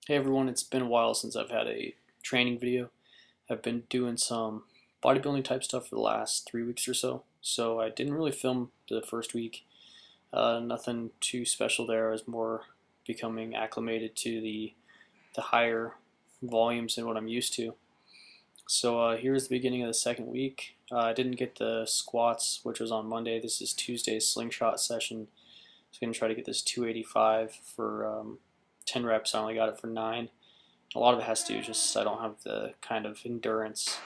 Hey everyone, it's been a while since I've had a training video. I've been doing some bodybuilding type stuff for the last 3 weeks or so. So I didn't really film the first week. Nothing too special there. I was more becoming acclimated to the higher volumes than what I'm used to. So here's the beginning of the second week. I didn't get the squats, which was on Monday. This is Tuesday's slingshot session. So I'm going to try to get this 285 for 10 reps. I only got it for 9. A lot of it has to do just I don't have the kind of endurance,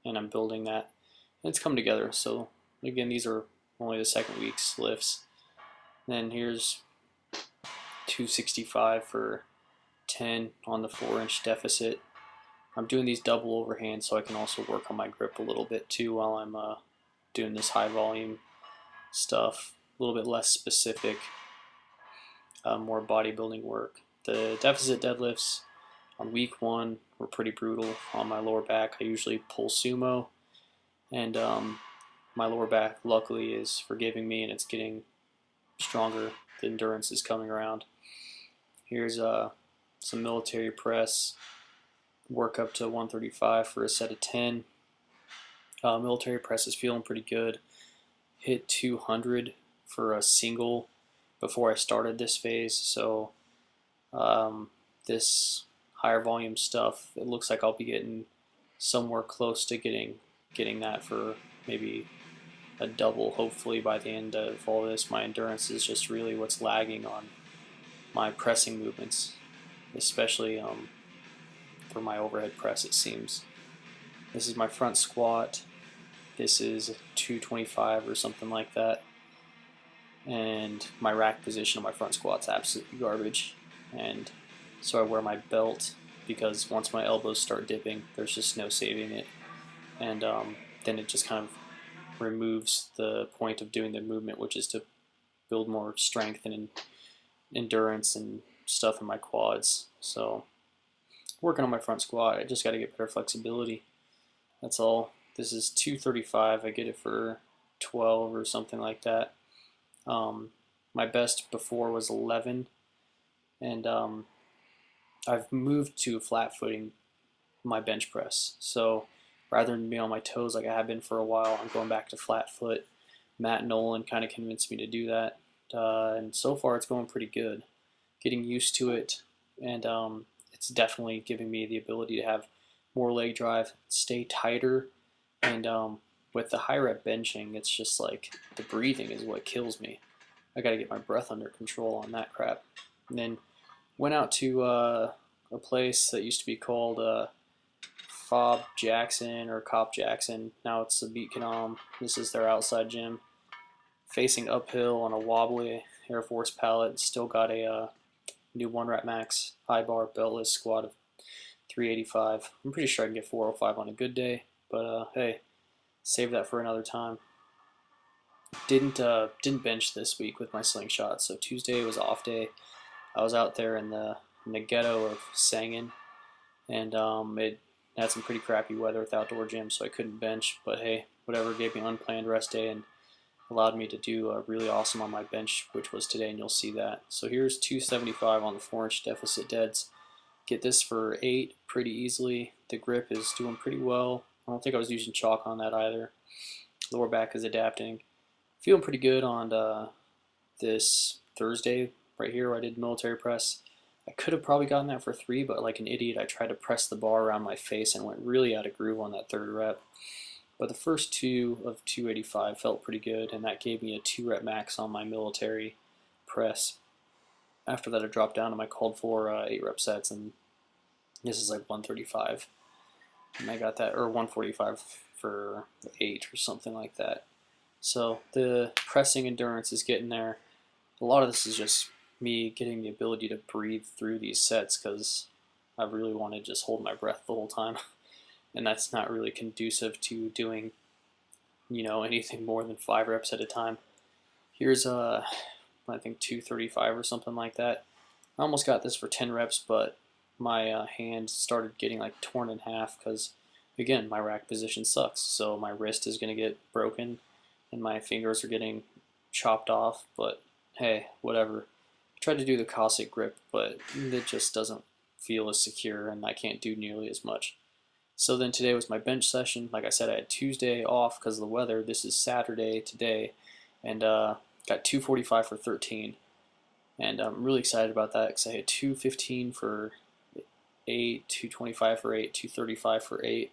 and I'm building that. And it's come together. So again, these are only the second week's lifts. Then here's 265 for 10 on the 4-inch deficit. I'm doing these double overhands so I can also work on my grip a little bit too while I'm doing this high volume stuff. A little bit less specific, more bodybuilding work. The deficit deadlifts on week 1 were pretty brutal on my lower back. I usually pull sumo, and my lower back luckily is forgiving me and it's getting stronger. The endurance is coming around. Here's some military press, work up to 135 for a set of 10. Military press is feeling pretty good. Hit 200 for a single before I started this phase, so this higher volume stuff, it looks like I'll be getting somewhere close to getting that for maybe a double, hopefully, by the end of all this. My endurance is just really what's lagging on my pressing movements, especially for my overhead press, it seems. This is my front squat. This is 225 or something like that. And my rack position on my front squat's absolutely garbage. And so I wear my belt because once my elbows start dipping, there's just no saving it. And then it just kind of removes the point of doing the movement, which is to build more strength and endurance and stuff in my quads. So working on my front squat, I just got to get better flexibility. That's all. This is 235. I get it for 12 or something like that. My best before was 11, and I've moved to flat footing my bench press. So rather than be on my toes like I have been for a while, I'm going back to flat foot. Matt Nolan kind of convinced me to do that, and so far it's going pretty good. Getting used to it, and it's definitely giving me the ability to have more leg drive, stay tighter, and with the high rep benching, it's just like the breathing is what kills me. I got to get my breath under control on that crap. And then went out to a place that used to be called Fob Jackson or Cop Jackson. Now it's the Beat Canam. This is their outside gym. Facing uphill on a wobbly Air Force pallet. Still got a new 1 rep max high bar beltless squat of 385. I'm pretty sure I can get 405 on a good day, but hey, save that for another time. Didn't bench this week with my slingshot, so Tuesday was off day. I was out there in the ghetto of Sangin, and it had some pretty crappy weather with outdoor gyms, so I couldn't bench. But hey, whatever, gave me an unplanned rest day and allowed me to do really awesome on my bench, which was today, and you'll see that. So here's 275 on the 4-inch deficit deads. Get this for 8 pretty easily. The grip is doing pretty well. I don't think I was using chalk on that either. Lower back is adapting. Feeling pretty good on this Thursday right here where I did military press. I could have probably gotten that for 3, but like an idiot, I tried to press the bar around my face and went really out of groove on that 3rd rep. But the first 2 of 285 felt pretty good, and that gave me a 2 rep max on my military press. After that, I dropped down to my called for 8 rep sets, and this is like 135. And I got that, or 145 for 8 or something like that. So the pressing endurance is getting there. A lot of this is just me getting the ability to breathe through these sets because I really want to just hold my breath the whole time. And that's not really conducive to doing, anything more than 5 reps at a time. Here's I think 235 or something like that. I almost got this for 10 reps, but my hand started getting like torn in half because, again, my rack position sucks. So my wrist is going to get broken and my fingers are getting chopped off, but hey, whatever. I tried to do the Cossack grip, but it just doesn't feel as secure and I can't do nearly as much. So then today was my bench session. Like I said, I had Tuesday off because of the weather. This is Saturday today, and got 245 for 13. And I'm really excited about that because I had 215 for 8, 225 for 8, 235 for 8.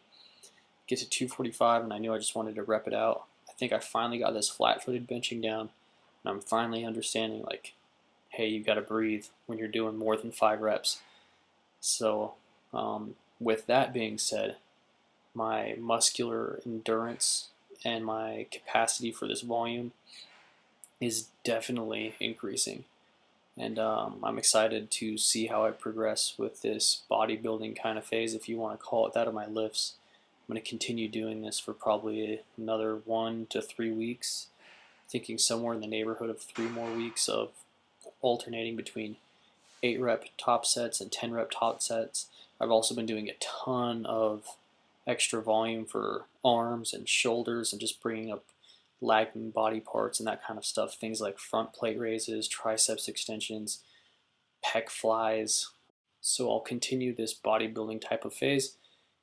Get to 245, and I knew I just wanted to rep it out. I think I finally got this flat-footed benching down, and I'm finally understanding, like, hey, you got to breathe when you're doing more than 5 reps. So with that being said, my muscular endurance and my capacity for this volume is definitely increasing. And I'm excited to see how I progress with this bodybuilding kind of phase, if you want to call it that, of my lifts. I'm going to continue doing this for probably another 1 to 3 weeks, thinking somewhere in the neighborhood of 3 more weeks of alternating between 8 rep top sets and 10 rep top sets. I've also been doing a ton of extra volume for arms and shoulders and just bringing up lagging body parts and that kind of stuff. Things like front plate raises, triceps extensions, pec flies. So I'll continue this bodybuilding type of phase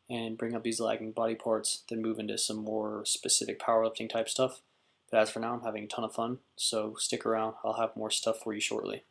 and bring up these lagging body parts, then move into some more specific powerlifting type stuff. But as for now, I'm having a ton of fun, so stick around. I'll have more stuff for you shortly.